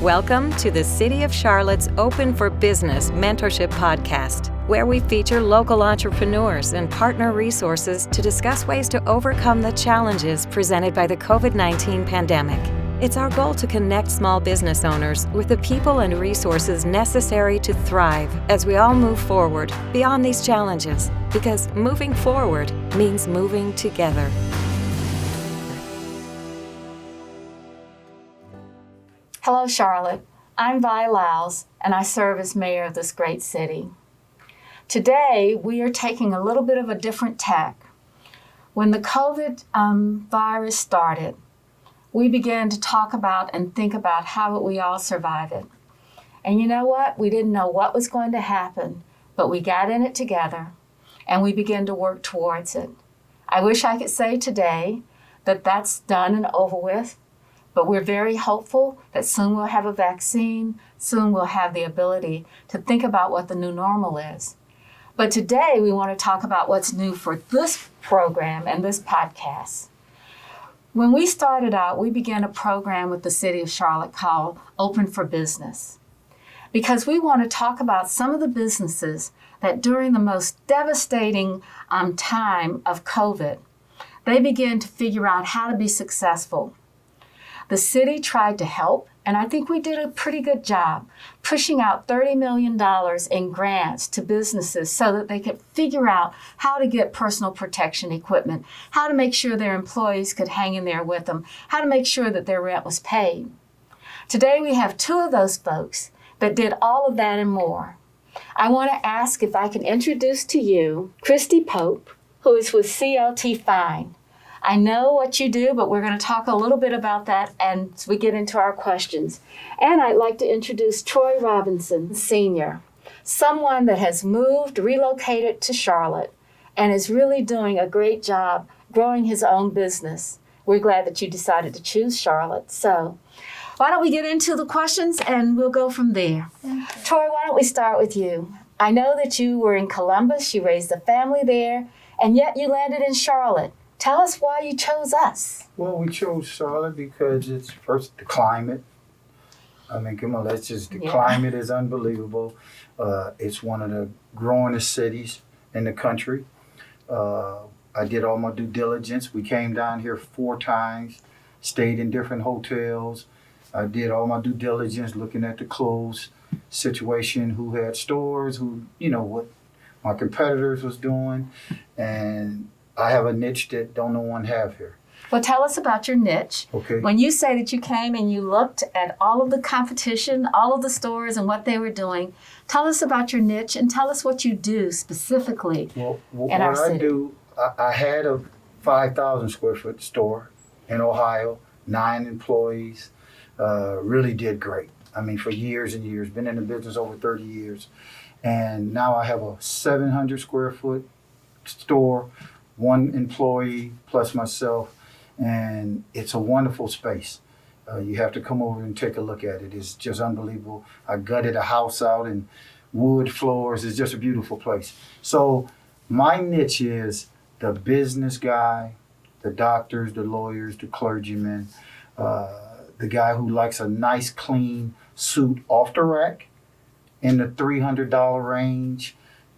Welcome to the City of Charlotte's Open for Business Mentorship podcast, where we feature local entrepreneurs and partner resources to discuss ways to overcome the challenges presented by the COVID-19 pandemic. It's our goal to connect small business owners with the people and resources necessary to thrive as we all move forward beyond these challenges, because moving forward means moving together. Hello, Charlotte. I'm Vi Lyles, and I serve as mayor of this great city. Today, we are taking a little bit of a different tack. When the COVID virus started, we began to talk about and think about how would we all survive it. And you know what? We didn't know what was going to happen, but we got in it together, and we began to work towards it. I wish I could say today that that's done and over with, but we're very hopeful that soon we'll have a vaccine, soon we'll have the ability to think about what the new normal is. But today we want to talk about what's new for this program and this podcast. When we started out, we began a program with the City of Charlotte called Open for Business, because we want to talk about some of the businesses that during the most devastating time of COVID, they began to figure out how to be successful. The city tried to help, and I think we did a pretty good job pushing out $30 million in grants to businesses so that they could figure out how to get personal protection equipment, how to make sure their employees could hang in there with them, how to make sure that their rent was paid. Today we have two of those folks that did all of that and more. I want to ask if I can introduce to you Christy Pope, who is with CLT Fine. I know what you do, but we're going to talk a little bit about that as we get into our questions. And I'd like to introduce Troy Robinson, Sr., someone that has moved, relocated to Charlotte, and is really doing a great job growing his own business. We're glad that you decided to choose Charlotte. So why don't we get into the questions and we'll go from there. Troy, why don't we start with you? I know that you were in Columbus, you raised a family there, and yet you landed in Charlotte. Tell us why you chose us. Well, we chose Charlotte because it's first the climate. I mean, come on, climate is unbelievable. It's one of the growingest cities in the country. I did all my due diligence. We came down here 4 times, stayed in different hotels. I did all my due diligence looking at the clothes situation, who had stores, what my competitors was doing, and I have a niche that no one have here. Well, tell us about your niche. Okay. When you say that you came and you looked at all of the competition, all of the stores and what they were doing, tell us about your niche and tell us what you do specifically in our city. What I do, I had a 5,000 square foot store in Ohio, 9 employees, really did great. I mean, for years and years, been in the business over 30 years. And now I have a 700 square foot store, 1 employee plus myself, and it's a wonderful space. You have to come over and take a look at it. It's just unbelievable. I gutted a house out and wood floors. It's just a beautiful place. So my niche is the business guy, the doctors, the lawyers, the clergymen, the guy who likes a nice clean suit off the rack in the $300 range,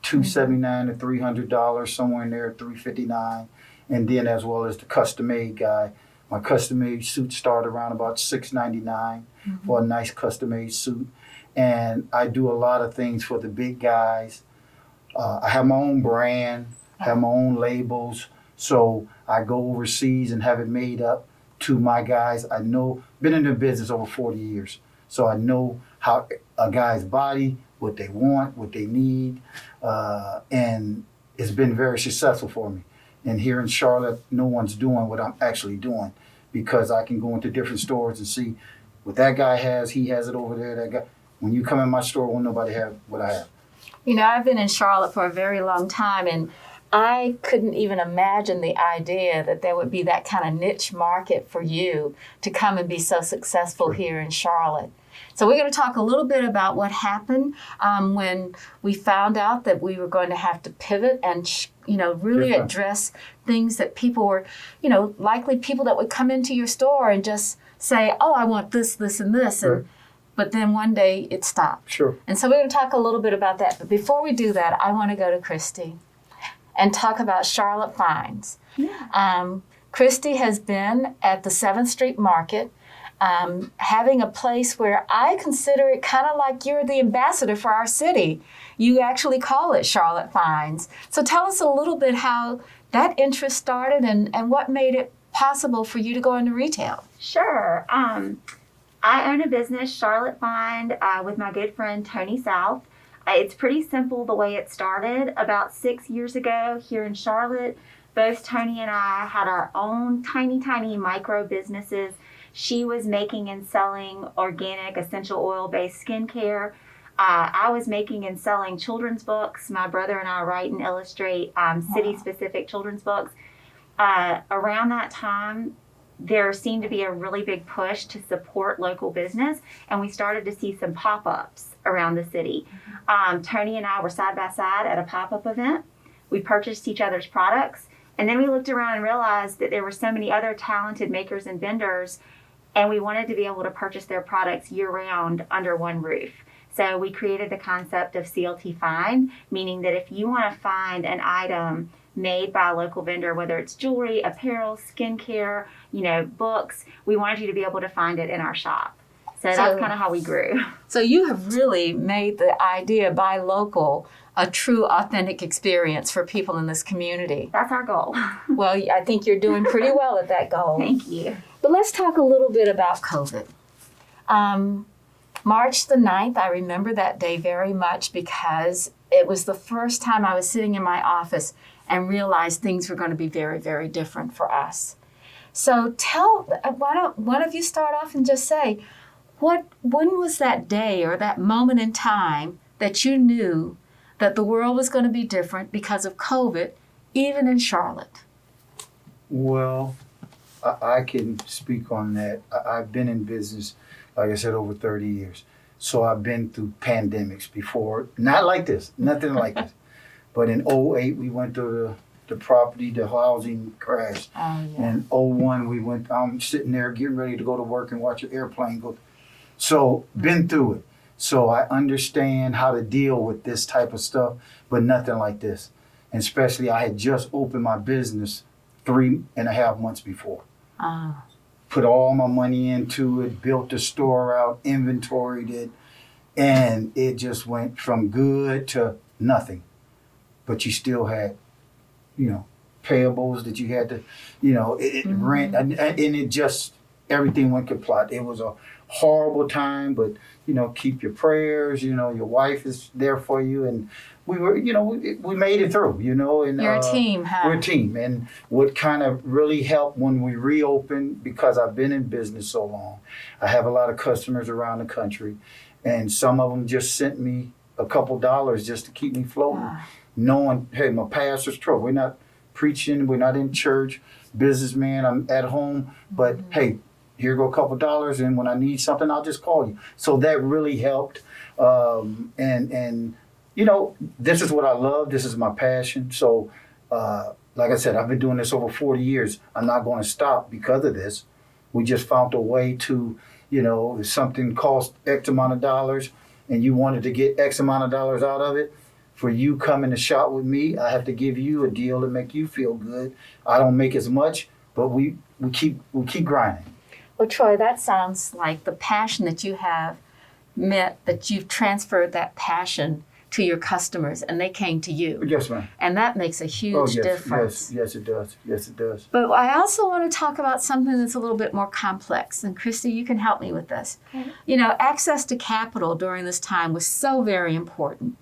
$279 to $300, somewhere in there, $359, and then as well as the custom-made guy. My custom-made suits start around about $699 for a nice custom-made suit, and I do a lot of things for the big guys. I have my own brand, have my own labels, so I go overseas and have it made up to my guys. I know, been in the business over 40 years, so I know how a guy's body, what they want, what they need, and it's been very successful for me. And here in Charlotte, no one's doing what I'm actually doing, because I can go into different stores and see what that guy has, he has it over there, that guy. When you come in my store, won't nobody have what I have. You know, I've been in Charlotte for a very long time, and I couldn't even imagine the idea that there would be that kind of niche market for you to come and be so successful here in Charlotte. So we're going to talk a little bit about what happened when we found out that we were going to have to pivot and, really address things that people were, likely people that would come into your store and just say, oh, I want this, this, and this. And but then one day it stopped. Sure. And so we're going to talk a little bit about that. But before we do that, I want to go to Christy and talk about Charlotte Finds. Yeah. Christy has been at the 7th Street Market, having a place where I consider it kind of like you're the ambassador for our city. You actually call it Charlotte Finds. So tell us a little bit how that interest started and what made it possible for you to go into retail. Sure. I own a business, Charlotte Find, with my good friend Tony South. It's pretty simple the way it started. About 6 years ago here in Charlotte, both Tony and I had our own tiny micro businesses. She was making and selling organic essential oil-based skincare. I was making and selling children's books. My brother and I write and illustrate city-specific children's books. Around that time, there seemed to be a really big push to support local business, and we started to see some pop-ups around the city. Tony and I were side by side at a pop-up event. We purchased each other's products, and then we looked around and realized that there were so many other talented makers and vendors, and we wanted to be able to purchase their products year-round under one roof. So we created the concept of CLT Find, meaning that if you want to find an item made by a local vendor, whether it's jewelry, apparel, skincare, books, we wanted you to be able to find it in our shop. So that's kind of how we grew. So you have really made the idea buy local a true, authentic experience for people in this community. That's our goal. Well, I think you're doing pretty well at that goal. Thank you. But let's talk a little bit about COVID. March the 9th, I remember that day very much because it was the first time I was sitting in my office and realized things were going to be very, very different for us. So why don't one of you start off and just say, when was that day or that moment in time that you knew that the world was going to be different because of COVID, even in Charlotte? Well, I can speak on that. I've been in business, like I said, over 30 years. So I've been through pandemics before. Not like this, nothing like this. But in 2008, we went through the housing crash. Oh, yeah. In 2001, I'm sitting there getting ready to go to work and watch an airplane go. So been through it. So I understand how to deal with this type of stuff, but nothing like this. And especially I had just opened my business 3.5 months before. Put all my money into it, built the store out, inventoried it, and it just went from good to nothing. But you still had, payables that you had to, rent, and it just, everything went kaput. It was a horrible time, but, keep your prayers, your wife is there for you, and we were, we made it through, and You're a team, huh? We're a team. And what kind of really helped when we reopened, because I've been in business so long, I have a lot of customers around the country, and some of them just sent me a couple dollars just to keep me floating, knowing, hey, my pastor's trouble. We're not preaching, we're not in church, businessman, I'm at home, but hey, here go a couple dollars, and when I need something, I'll just call you. So that really helped, and this is what I love. This is my passion. So, like I said, I've been doing this over 40 years. I'm not going to stop because of this. We just found a way to, if something cost X amount of dollars and you wanted to get X amount of dollars out of it, for you coming to shop with me, I have to give you a deal to make you feel good. I don't make as much, but we keep grinding. Well, Troy, that sounds like the passion that you have meant that you've transferred that passion to your customers and they came to you. Yes, ma'am. And that makes a huge difference. Yes, it does. Yes, it does. But I also want to talk about something that's a little bit more complex. And Christy, you can help me with this. Okay. Access to capital during this time was so very important.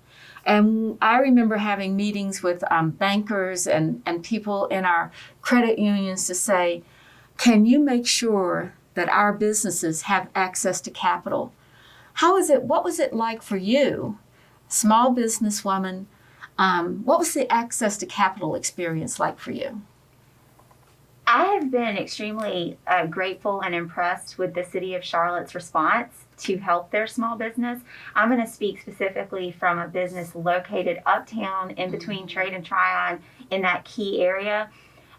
And I remember having meetings with bankers and people in our credit unions to say, can you make sure that our businesses have access to capital? What was it like for you, small businesswoman? What was the access to capital experience like for you? I have been extremely grateful and impressed with the City of Charlotte's response to help their small business. I'm going to speak specifically from a business located uptown in between Trade and Tryon in that key area.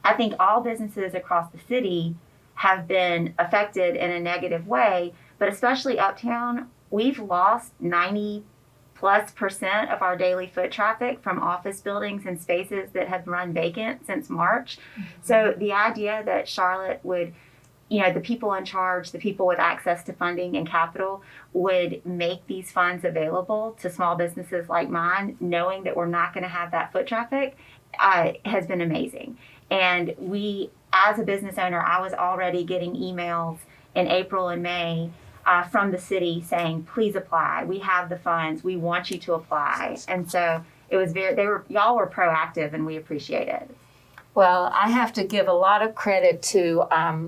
I think all businesses across the city have been affected in a negative way, but especially uptown, we've lost 90+% of our daily foot traffic from office buildings and spaces that have run vacant since March. So the idea that Charlotte would, the people in charge, the people with access to funding and capital would make these funds available to small businesses like mine, knowing that we're not going to have that foot traffic, has been amazing. And we, as a business owner, I was already getting emails in April and May from the city saying, please apply. We have the funds. We want you to apply. And so it was y'all were proactive, and we appreciate it. Well, I have to give a lot of credit to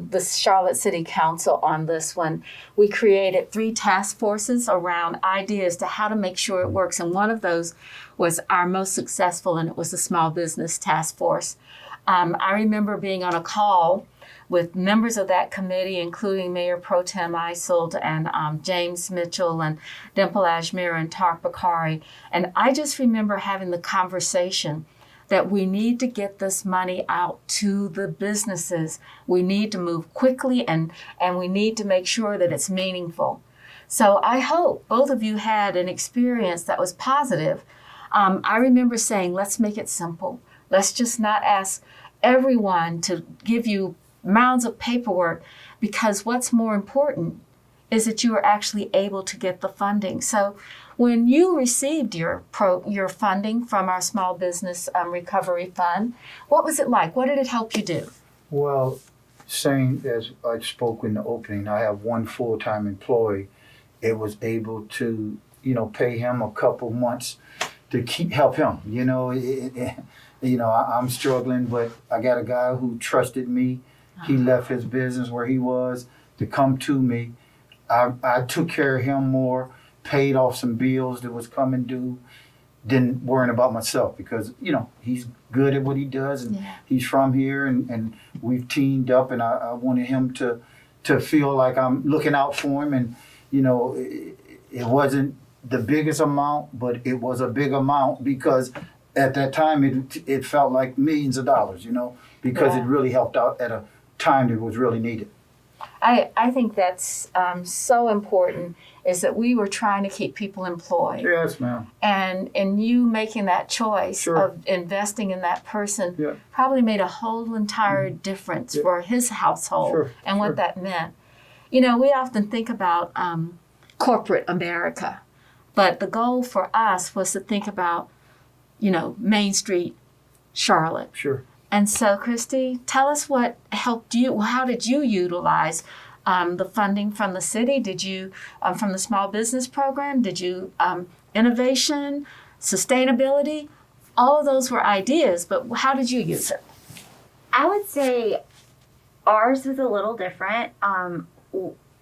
the Charlotte City Council on this one. We created 3 task forces around ideas to how to make sure it works. And one of those was our most successful, and it was the Small Business Task Force. I remember being on a call with members of that committee, including Mayor Pro Tem Isold and James Mitchell and Dimple Ajmer and Tark Bakari. And I just remember having the conversation that we need to get this money out to the businesses. We need to move quickly, and we need to make sure that it's meaningful. So I hope both of you had an experience that was positive. I remember saying, let's make it simple. Let's just not ask everyone to give you mounds of paperwork, because what's more important is that you are actually able to get the funding. So when you received your funding from our Small Business Recovery Fund, what was it like? What did it help you do? Well, same as I spoke in the opening, I have one full-time employee. It was able to, pay him a couple months to help him. I'm struggling, but I got a guy who trusted me. He left his business where he was to come to me. I took care of him more, paid off some bills that was coming due, didn't worrying about myself, because, he's good at what he does, and he's from here, and we've teamed up, and I wanted him to feel like I'm looking out for him. And, it wasn't the biggest amount, but it was a big amount, because at that time it felt like millions of dollars, because it really helped out at a time that was really needed. I think that's so important, is that we were trying to keep people employed. Yes, ma'am. And you making that choice of investing in that person probably made a whole entire difference for his household and what that meant. We often think about corporate America, but the goal for us was to think about, Main Street, Charlotte. Sure. And so, Christy, tell us what helped you. How did you utilize the funding from the city? Did you, from the small business program, did you, innovation, sustainability? All of those were ideas, but how did you use it? I would say ours was a little different.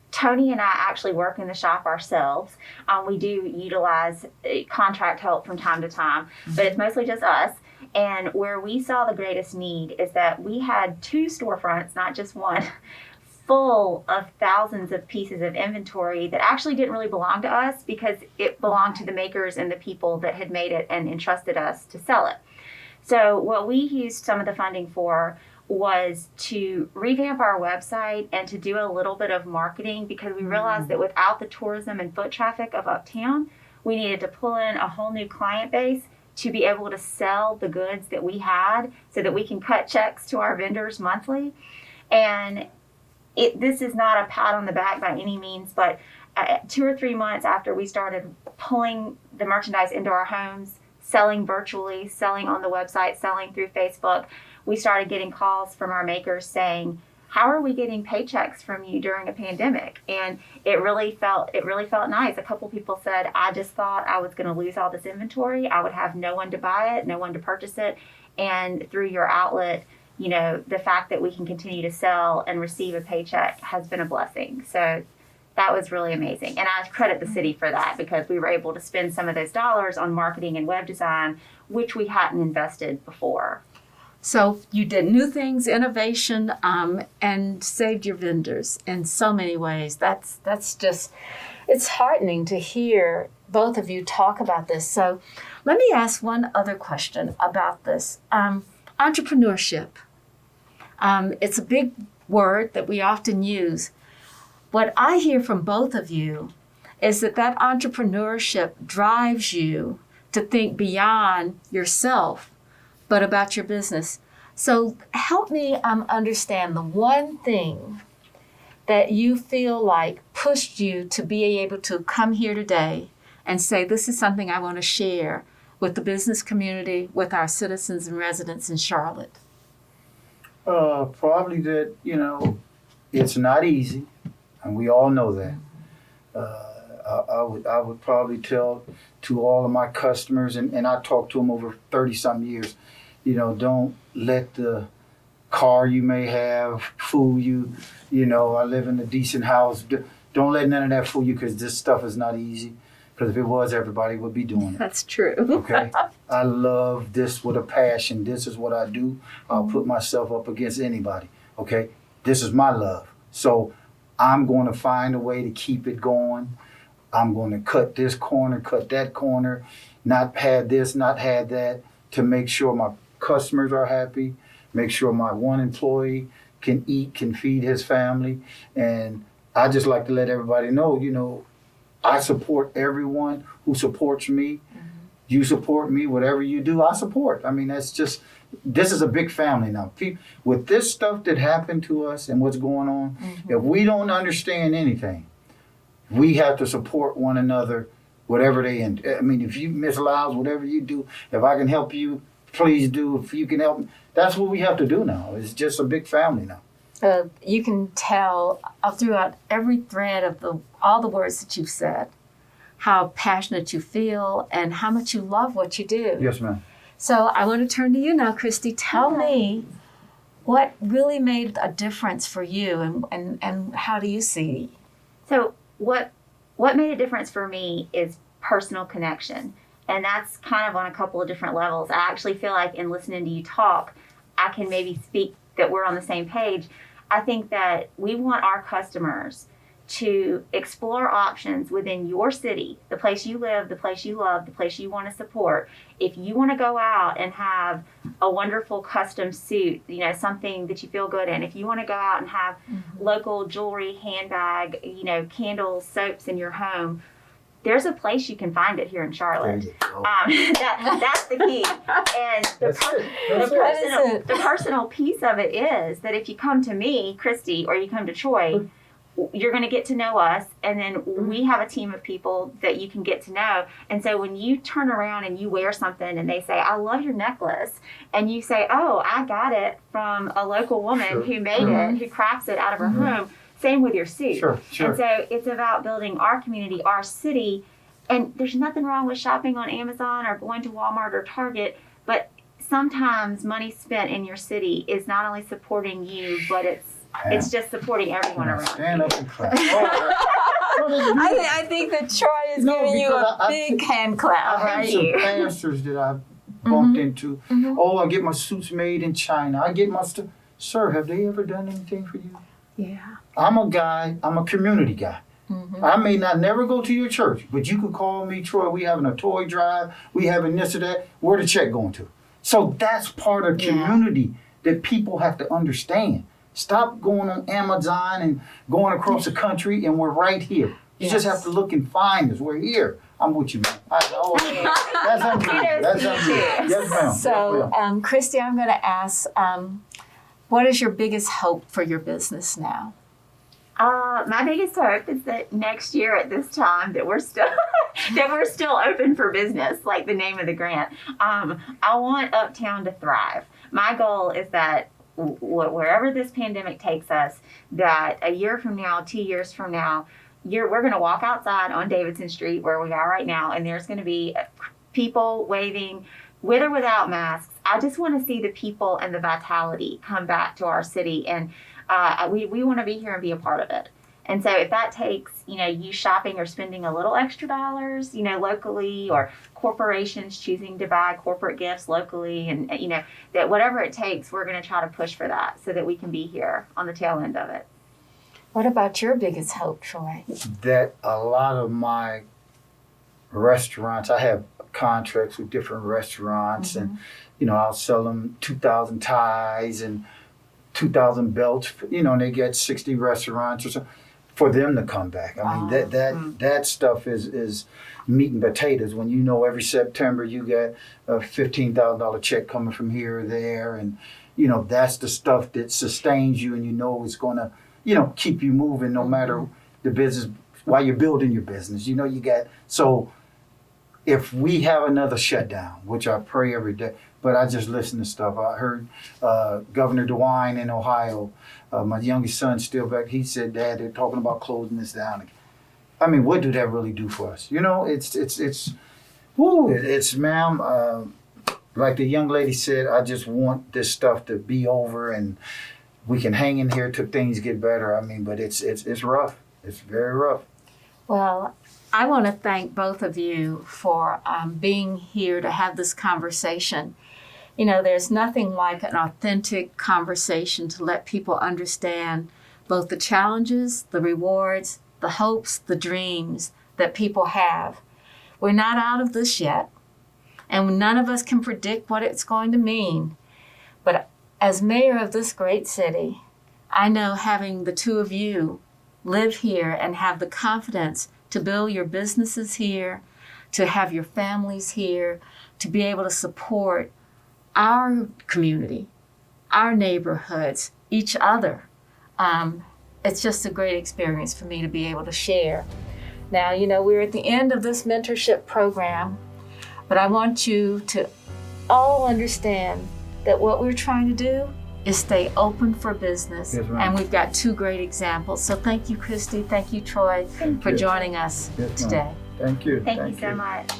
Tony and I actually work in the shop ourselves. We do utilize contract help from time to time, but it's mostly just us. And where we saw the greatest need is that we had 2 storefronts, not just one, full of thousands of pieces of inventory that actually didn't really belong to us, because it belonged to the makers and the people that had made it and entrusted us to sell it. So what we used some of the funding for was to revamp our website and to do a little bit of marketing, because we realized that without the tourism and foot traffic of uptown, we needed to pull in a whole new client base to be able to sell the goods that we had, so that we can cut checks to our vendors monthly. And this is not a pat on the back by any means, but 2 or 3 months after we started pulling the merchandise into our homes, selling virtually, selling on the website, selling through Facebook, we started getting calls from our makers saying, how are we getting paychecks from you during a pandemic? And it really felt nice. A couple people said, I just thought I was going to lose all this inventory. I would have no one to buy it, no one to purchase it. And through your outlet, the fact that we can continue to sell and receive a paycheck has been a blessing. So that was really amazing. And I credit the city for that, because we were able to spend some of those dollars on marketing and web design, which we hadn't invested before. So you did new things, innovation, and saved your vendors in so many ways. That's just, it's heartening to hear both of you talk about this. So let me ask one other question about this. Entrepreneurship. It's a big word that we often use. What I hear from both of you is that entrepreneurship drives you to think beyond yourself, but about your business. So help me understand the one thing that you feel like pushed you to be able to come here today and say, this is something I want to share with the business community, with our citizens and residents in Charlotte. Probably that, it's not easy, and we all know that. I would probably tell to all of my customers, and I talked to them over 30-some years, don't let the car you may have fool you. I live in a decent house. Don't let none of that fool you, because this stuff is not easy. Because if it was, everybody would be doing it. That's true. Okay? I love this with a passion. This is what I do. I'll put myself up against anybody. Okay? This is my love. So I'm going to find a way to keep it going. I'm going to cut this corner, cut that corner, not have this, not have that, to make sure my customers are happy, make sure my one employee can eat, can feed his family. And I just like to let everybody know, I support everyone who supports me. Mm-hmm. You support me, whatever you do, I support. I mean, this is a big family now. With this stuff that happened to us and what's going on, if we don't understand anything, we have to support one another, whatever they end. I mean, if you, Miss Lyles, whatever you do, if I can help you, please do. If you can help me, that's what we have to do now. It's just a big family now. You can tell throughout every thread of all the words that you've said how passionate you feel and how much you love what you do. Yes, ma'am. So I want to turn to you now, Christy. Tell me what really made a difference for you, and how do you see? So what made a difference for me is personal connection. And that's kind of on a couple of different levels. I actually feel like in listening to you talk, I can maybe speak that we're on the same page. I think that we want our customers to explore options within your city, the place you live, the place you love, the place you want to support. If you want to go out and have a wonderful custom suit, something that you feel good in, if you want to go out and have local jewelry, handbag, candles, soaps in your home, there's a place you can find it here in Charlotte. That's the key. And the personal piece of it is that if you come to me, Christy, or you come to Troy, you're going to get to know us, and then we have a team of people that you can get to know. And so when you turn around and you wear something and they say, I love your necklace, and you say, oh, I got it from a local woman who made it, who crafts it out of her home. Same with your suit. Sure. And so it's about building our community, our city. And there's nothing wrong with shopping on Amazon or going to Walmart or Target, but sometimes money spent in your city is not only supporting you, but it's just supporting everyone around. Stand up and clap. I think that Troy is giving you a big hand clap. I have some pastors that I've bumped into. Oh, I get my suits made in China. I get my stuff. Sir, have they ever done anything for you? Yeah. I'm a community guy. I may not never go to your church, but you could call me, Troy, we having a toy drive, we having this or that, where the check going to? So that's part of community that people have to understand. Stop going on Amazon and going across the country, and we're right here. You just have to look and find us. We're here. I'm with you, man. That's unbelievable. That's unbelievable. Yes, ma'am. So, Christy, I'm going to ask, what is your biggest hope for your business now? My biggest hope is that next year at this time that we're still open for business, like the name of the grant. I want Uptown to thrive. My goal is that wherever this pandemic takes us, that a year from now, 2 years from now, we're going to walk outside on Davidson Street where we are right now, and there's going to be people waving with or without masks. I just want to see the people and the vitality come back to our city, and we want to be here and be a part of it. And so if that takes, you shopping or spending a little extra dollars, locally, or corporations choosing to buy corporate gifts locally, and, that whatever it takes, we're going to try to push for that so that we can be here on the tail end of it. What about your biggest hope, Troy? That a lot of my restaurants, I have contracts with different restaurants, and, I'll sell them 2,000 ties and 2,000 belts, and they get 60 restaurants or something. for them to come back. I mean, that stuff is meat and potatoes. When you know every September you get a $15,000 check coming from here or there, and you know that's the stuff that sustains you, and you know it's going to, you know, keep you moving no matter the business while you're building your business. You know, you got so. If we have another shutdown, which I pray every day, but I just listen to stuff. I heard Governor DeWine in Ohio, my youngest son's still back. He said, "Dad, they're talking about closing this down." I mean, what do that really do for us? You know, it's ma'am. Like the young lady said, I just want this stuff to be over and we can hang in here till things get better. I mean, but it's rough. It's very rough. Well, I want to thank both of you for being here to have this conversation. You know, there's nothing like an authentic conversation to let people understand both the challenges, the rewards, the hopes, the dreams that people have. We're not out of this yet, and none of us can predict what it's going to mean. But as mayor of this great city, I know having the two of you live here and have the confidence to build your businesses here, to have your families here, to be able to support our community, our neighborhoods, each other. It's just a great experience for me to be able to share. Now, you know, we're at the end of this mentorship program, but I want you to all understand that what we're trying to do is stay open for business. Yes, ma'am. And we've got two great examples. So thank you, Christy. Thank you, Troy, for joining us Yes, ma'am. today. Thank you. Thank you so much.